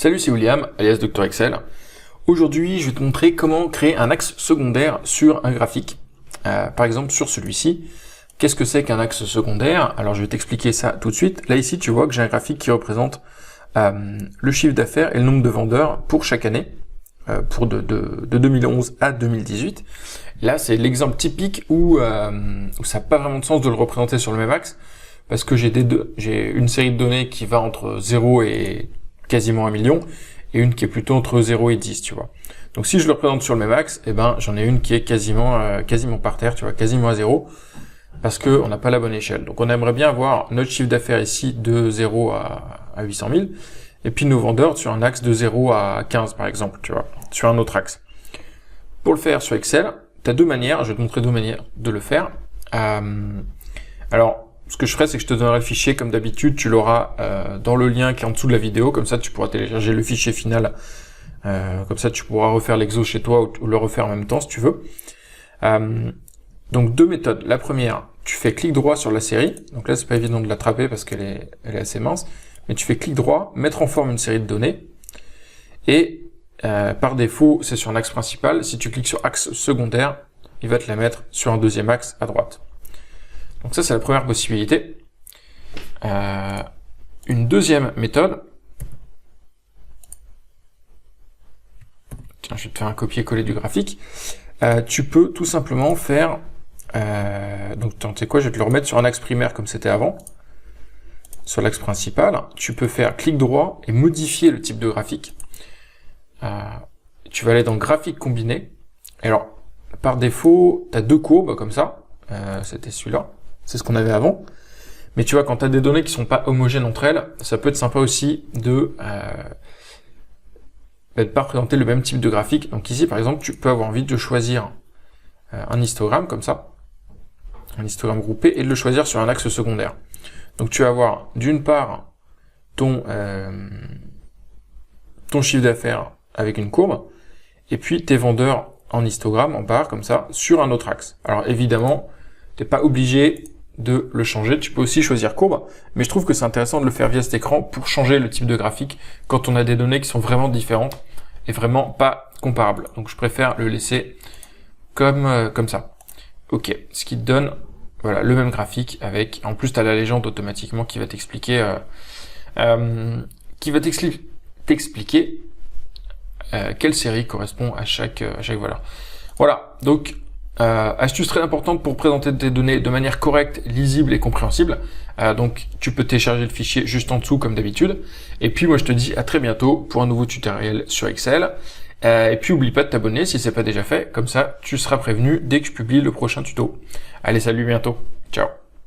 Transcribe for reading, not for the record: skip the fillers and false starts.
Salut, c'est William, alias Dr Excel. Aujourd'hui, je vais te montrer comment créer un axe secondaire sur un graphique. Par exemple, sur celui-ci. Qu'est-ce que c'est qu'un axe secondaire? Alors, je vais t'expliquer ça tout de suite. Là, ici, tu vois que j'ai un graphique qui représente le chiffre d'affaires et le nombre de vendeurs pour chaque année, pour de 2011 à 2018. Là, c'est l'exemple typique où ça n'a pas vraiment de sens de le représenter sur le même axe, parce que j'ai une série de données qui va entre 0 et quasiment 1 million, et une qui est plutôt entre 0 et 10, tu vois. Donc si je le représente sur le même axe, eh ben j'en ai une qui est quasiment par terre, tu vois, quasiment à 0, parce que on n'a pas la bonne échelle. Donc on aimerait bien avoir notre chiffre d'affaires ici de 0 à 800 000, et puis nos vendeurs sur un axe de 0 à 15 par exemple, tu vois, sur un autre axe. Pour le faire sur Excel, tu as deux manières, je vais te montrer deux manières de le faire. Alors, ce que je ferai, c'est que je te donnerai le fichier, comme d'habitude, tu l'auras dans le lien qui est en dessous de la vidéo, comme ça tu pourras télécharger le fichier final, comme ça tu pourras refaire l'exo chez toi ou le refaire en même temps si tu veux. Donc deux méthodes. La première, tu fais clic droit sur la série, donc là c'est pas évident de l'attraper parce qu'elle est assez mince, mais tu fais clic droit, mettre en forme une série de données, et par défaut c'est sur un axe principal. Si tu cliques sur axe secondaire, il va te la mettre sur un deuxième axe à droite. Donc ça, c'est la première possibilité. Une deuxième méthode. Tiens, je vais te faire un copier-coller du graphique. Tu peux tout simplement faire... donc, tu sais quoi, je vais te le remettre sur un axe primaire comme c'était avant. Sur l'axe principal. Tu peux faire clic droit et modifier le type de graphique. Tu vas aller dans graphique combiné. Alors, par défaut, tu as deux courbes comme ça. C'était celui-là. C'est ce qu'on avait avant. Mais tu vois, quand tu as des données qui sont pas homogènes entre elles, ça peut être sympa aussi de pas représenter le même type de graphique. Donc ici, par exemple, tu peux avoir envie de choisir un histogramme comme ça, un histogramme groupé, et de le choisir sur un axe secondaire. Donc tu vas avoir d'une part ton chiffre d'affaires avec une courbe, et puis tes vendeurs en histogramme, en barre, comme ça, sur un autre axe. Alors évidemment, tu n'es pas obligé de le changer, tu peux aussi choisir courbe, mais je trouve que c'est intéressant de le faire via cet écran pour changer le type de graphique quand on a des données qui sont vraiment différentes et vraiment pas comparables. Donc je préfère le laisser comme ça. Ok, ce qui te donne voilà, le même graphique avec, en plus tu as la légende automatiquement qui va t'expliquer quelle série correspond à chaque valeur. Voilà, donc astuce très importante pour présenter tes données de manière correcte, lisible et compréhensible. Donc tu peux télécharger le fichier juste en dessous comme d'habitude. Et puis moi je te dis à très bientôt pour un nouveau tutoriel sur Excel. Et puis oublie pas de t'abonner si c'est pas déjà fait, comme ça tu seras prévenu dès que je publie le prochain tuto. Allez, salut, bientôt, ciao.